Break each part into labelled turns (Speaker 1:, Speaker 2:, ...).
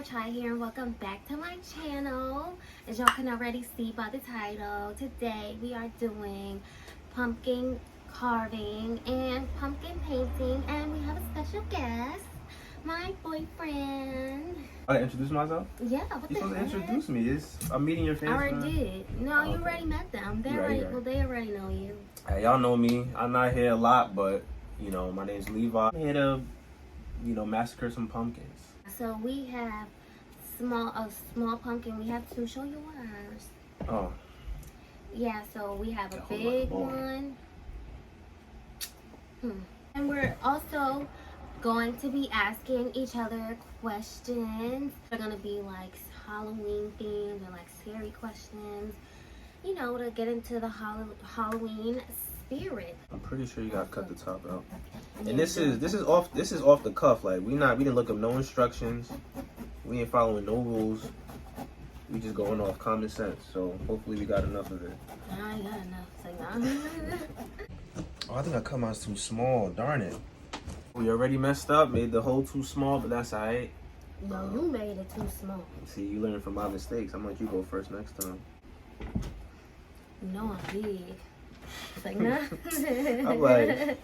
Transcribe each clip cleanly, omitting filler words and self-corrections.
Speaker 1: Chai here and welcome back to my channel. As y'all can already see by the title, today we are doing pumpkin carving and pumpkin painting, and we have a special guest, my boyfriend.
Speaker 2: I introduce myself?
Speaker 1: Yeah, what
Speaker 2: You're
Speaker 1: the
Speaker 2: supposed
Speaker 1: heck?
Speaker 2: to introduce me. I'm meeting your fans.
Speaker 1: I already did. No, you
Speaker 2: okay.
Speaker 1: already met them. They
Speaker 2: You're
Speaker 1: already,
Speaker 2: right.
Speaker 1: well, they already know you.
Speaker 2: Hey, y'all know me. I'm not here a lot, but you know, my name's Levi. I'm here to, massacre some pumpkins.
Speaker 1: So we have a small pumpkin. We have to show you ours.
Speaker 2: Oh.
Speaker 1: Yeah, so we have a
Speaker 2: That
Speaker 1: big
Speaker 2: whole lot
Speaker 1: one. And we're also going to be asking each other questions. They're gonna be like Halloween themed and like scary questions, you know, to get into the Halloween spirit.
Speaker 2: I'm pretty sure you gotta cut the top out.
Speaker 1: Yeah,
Speaker 2: And this is off the cuff. Like we didn't look up no instructions. We ain't following no rules. We just going off common sense. So hopefully we got enough of it.
Speaker 1: I ain't got enough. It's like,
Speaker 2: Oh, I think I cut mine too small. Darn it. We already messed up, made the hole too small, but that's alright.
Speaker 1: No, you made it too small.
Speaker 2: See, you learn from my mistakes. I'm gonna let you go first next time.
Speaker 1: You know I'm big. It's like, nah.
Speaker 2: I'm like...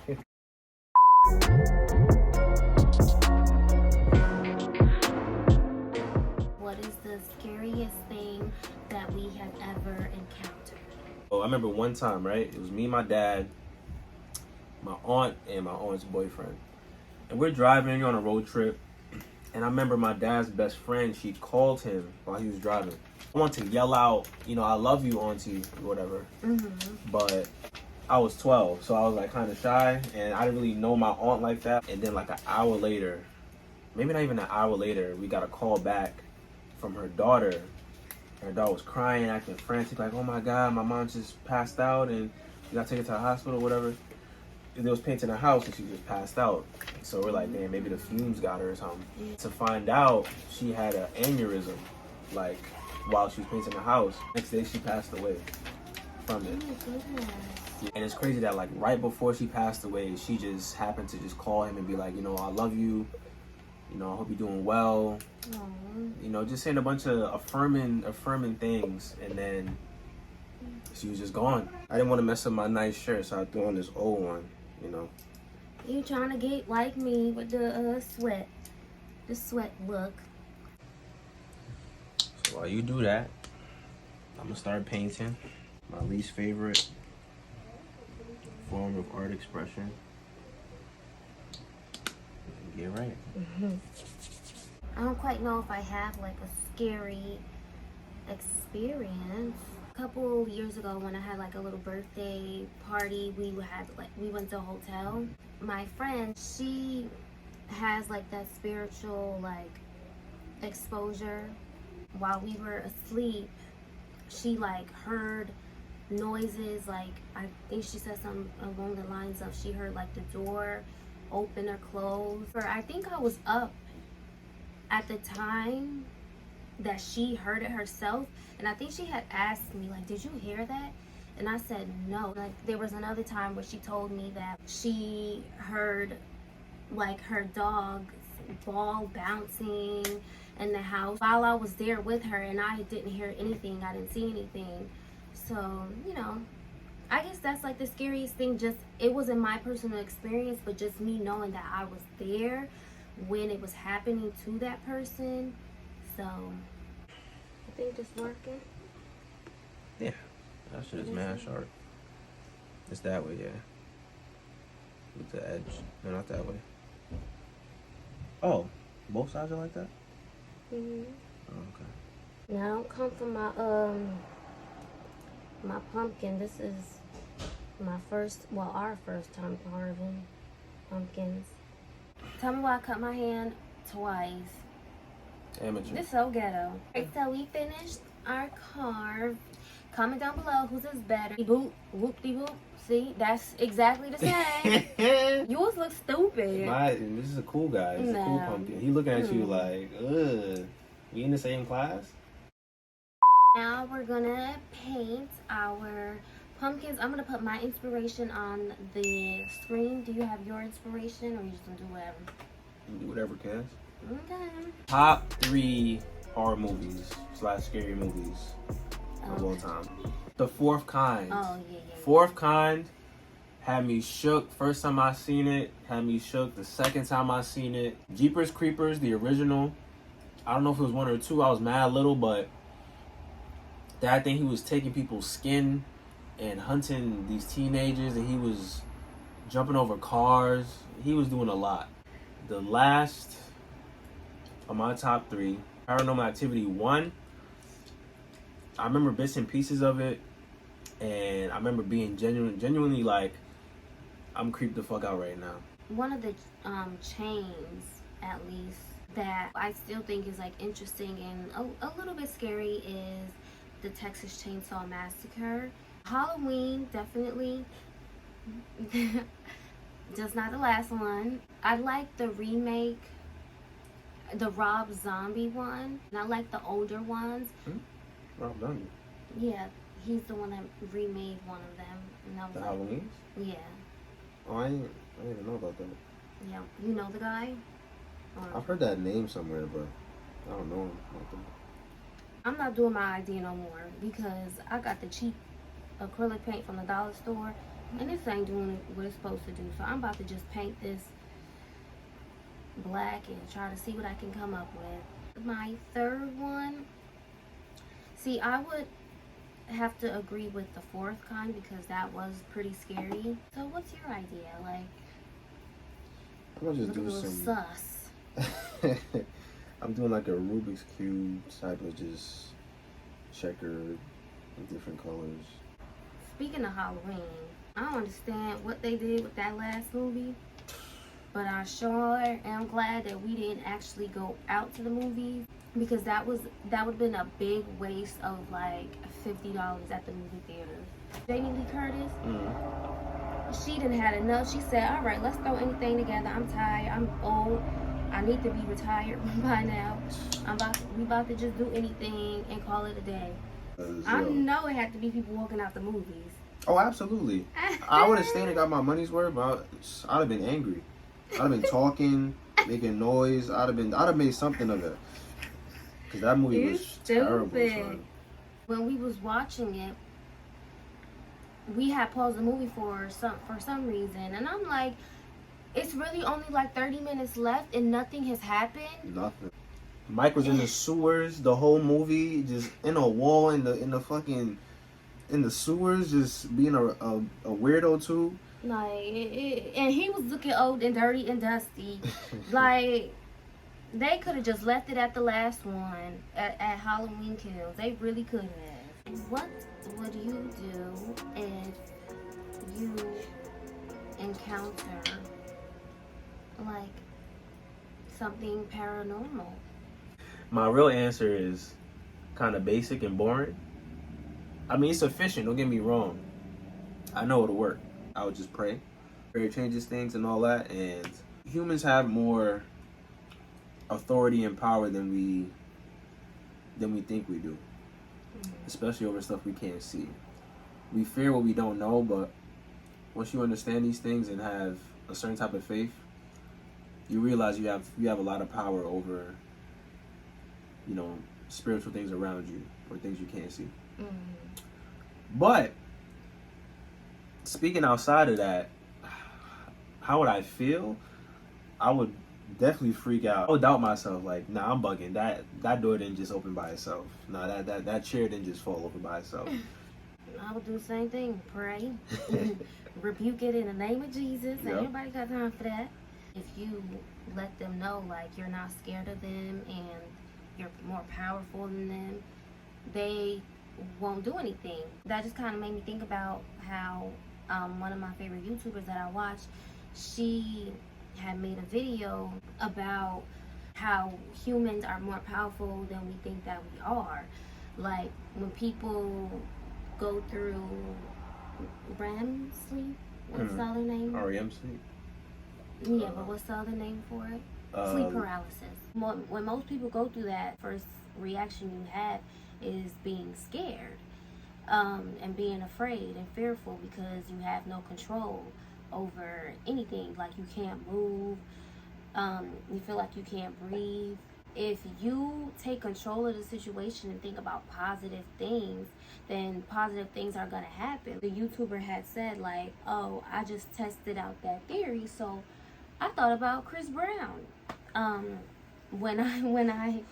Speaker 1: What is the scariest thing that we have ever encountered?
Speaker 2: Oh, I remember one time, right? It was me, my dad, my aunt, and my aunt's boyfriend. And we're driving on a road trip. And I remember my dad's best friend, she called him while he was driving. I wanted to yell out, I love you, auntie, or whatever. But I was 12, so I was like kind of shy. And I didn't really know my aunt like that. And then like an hour later, maybe not even an hour later, we got a call back from her daughter. Her daughter was crying, acting frantic, like, oh my God, my mom just passed out and we gotta take her to the hospital or whatever. They was painting her house and she just passed out. So we're like, damn, maybe the fumes got her or something. To find out, she had an aneurysm, like, while she was painting the house. Next day, she passed away from it.
Speaker 1: Oh my goodness.
Speaker 2: And it's crazy that, like, right before she passed away, she just happened to just call him and be like, I love you. I hope you're doing well.
Speaker 1: Aww.
Speaker 2: Just saying a bunch of affirming things, and then she was just gone. I didn't want to mess up my nice shirt, so I threw on this old one,
Speaker 1: You trying to get like me with the sweat look.
Speaker 2: So while you do that, I'm gonna start painting. My least favorite form of art expression. Get right.
Speaker 1: I don't quite know if I have like a scary experience. A couple years ago when I had like a little birthday party, we went to a hotel. My friend, she has like that spiritual like exposure. While we were asleep, she like heard noises, like I think she said something along the lines of she heard like the door open or close. Or I think I was up at the time that she heard it herself, and I think she had asked me like, did you hear that? And I said no. Like there was another time where she told me that she heard like her dog's ball bouncing in the house while I was there with her, and I didn't hear anything, I didn't see anything. So I guess that's like the scariest thing. Just it wasn't my personal experience, but just me knowing that I was there when it was happening to that person. So I think this working.
Speaker 2: Yeah, that shit is mad sharp. It's that way, yeah. With the edge. No, not that way. Oh, both sides are like that? Oh, okay.
Speaker 1: Now don't come for my pumpkin. This is our first time carving pumpkins. Tell me why I cut my hand twice.
Speaker 2: Amateur.
Speaker 1: This so ghetto. Alright, so we finished our carve. Comment down below whose is better. Boop, whoop-de-whoop. See, that's exactly the same. Yours looks stupid.
Speaker 2: This is a cool guy. It's a cool pumpkin. He looking at you like, ugh. We in the same class?
Speaker 1: Now we're gonna paint our pumpkins. I'm gonna put my inspiration on the screen. Do you have your inspiration, or you just gonna do whatever?
Speaker 2: You do whatever, Cass.
Speaker 1: Okay.
Speaker 2: Top 3 horror movies / scary movies of all time. The Fourth Kind.
Speaker 1: Oh, yeah.
Speaker 2: Fourth Kind had me shook. First time I seen it, had me shook. The second time I seen it, Jeepers Creepers, the original. I don't know if it was 1 or 2. I was mad little, but that thing, he was taking people's skin and hunting these teenagers, and he was jumping over cars. He was doing a lot. The last of my top 3, Paranormal Activity 1. I remember bits and pieces of it, and I remember being genuinely like, I'm creeped the fuck out right now.
Speaker 1: One of the chains, at least, that I still think is like interesting and a little bit scary is the Texas Chainsaw Massacre. Halloween, definitely. Just not the last one. I like the remake, the Rob Zombie one. And I like the older ones.
Speaker 2: Rob Zombie?
Speaker 1: Yeah, he's the one that remade one of them. And I was
Speaker 2: The
Speaker 1: like,
Speaker 2: Halloween?
Speaker 1: yeah.
Speaker 2: Oh, I didn't even know about that.
Speaker 1: Yeah, you know the guy? Or,
Speaker 2: I've heard that name somewhere, but I don't know him.
Speaker 1: I'm not doing my ID no more because I got the cheap acrylic paint from the dollar store and this ain't doing what it's supposed to do. So I'm about to just paint this black and try to see what I can come up with. My third one, see, I would have to agree with the Fourth Kind because that was pretty scary. So what's your idea? Like,
Speaker 2: I'm gonna just
Speaker 1: look a
Speaker 2: do
Speaker 1: little
Speaker 2: some.
Speaker 1: sus.
Speaker 2: I'm doing like a Rubik's Cube type of just checkered with different colors.
Speaker 1: Speaking of Halloween, I don't understand what they did with that last movie, but I sure am glad that we didn't actually go out to the movies because that would have been a big waste of like $50 at the movie theater. Jamie Lee Curtis, she didn't had enough. She said, "All right, let's throw anything together. I'm tired. I'm old. I need to be retired by now. We about to just do anything and call it a day." I know it had to be people walking out the movies.
Speaker 2: Oh, absolutely. I would have stayed and got my money's worth, but I'd have been angry. I'd have been talking, making noise. I'd have made something of it. Cause that movie was terrible. Son.
Speaker 1: When we was watching it, we had paused the movie for some reason, and I'm like, it's really only like 30 minutes left, and nothing has happened.
Speaker 2: Nothing. Mike was in the sewers the whole movie, just in a wall in the sewers, just being a weirdo too.
Speaker 1: Like, and he was looking old and dirty and dusty. Like, they could have just left it at the last one at Halloween Kills. They really could have. What would you do if you encounter like something paranormal?
Speaker 2: My real answer is kind of basic and boring. I mean, it's efficient, don't get me wrong. I know it'll work. I would just pray. Prayer changes things and all that, and humans have more authority and power than we think we do. Especially over stuff we can't see. We fear what we don't know, but once you understand these things and have a certain type of faith, you realize you have a lot of power over, you know, spiritual things around you or things you can't see. But speaking outside of that, how would I feel? I would definitely freak out. I would doubt myself. Like, nah, I'm bugging. That door didn't just open by itself. Nah, that chair didn't just fall over by itself.
Speaker 1: I would do the same thing. Pray, rebuke it in the name of Jesus. Ain't nobody got time for that. If you let them know, like, you're not scared of them and you're more powerful than them, they won't do anything. That just kind of made me think about how one of my favorite YouTubers that I watch, she had made a video about how humans are more powerful than we think that we are. Like, when people go through REM sleep, what's the other name?
Speaker 2: REM sleep.
Speaker 1: Yeah, but what's the other name for it? Sleep paralysis. When most people go through that, first reaction you have is being scared and being afraid and fearful because you have no control over anything. Like, you can't move, You feel like you can't breathe. If you take control of the situation and think about positive things, then positive things are gonna happen. The YouTuber had said like, oh, I just tested out that theory, so I thought about Chris Brown. When I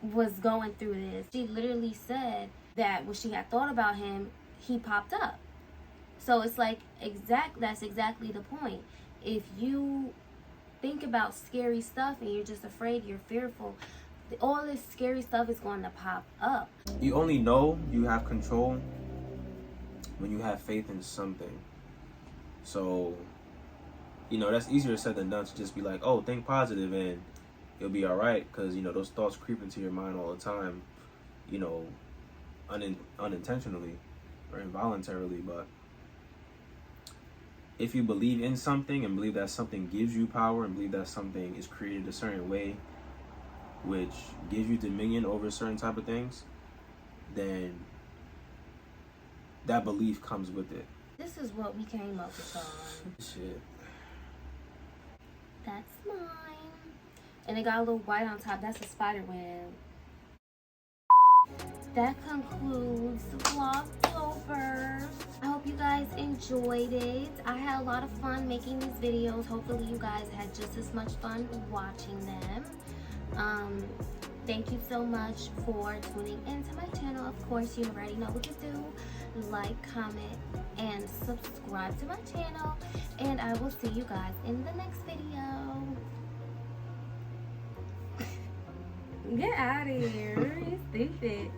Speaker 1: was going through this, she literally said that when she had thought about him, he popped up. So it's like that's exactly the point. If you think about scary stuff and you're just afraid, you're fearful, all this scary stuff is going to pop up.
Speaker 2: You only know you have control when you have faith in something. So, you know, that's easier said than done to just be like, oh, think positive and you'll be all right. Because, you know, those thoughts creep into your mind all the time, you know, unintentionally or involuntarily. But if you believe in something and believe that something gives you power and believe that something is created a certain way, which gives you dominion over certain type of things, then that belief comes with it.
Speaker 1: This is what we came up with on.
Speaker 2: Shit.
Speaker 1: That's mine. And it got a little white on top. That's a spider web. That concludes Vlogtober. I hope you guys enjoyed it. I had a lot of fun making these videos. Hopefully you guys had just as much fun watching them. Thank you so much for tuning into my channel. Of course, you already know what to do. Like, comment, and subscribe to my channel. And I will see you guys in the next video. Get out of here. You're stupid.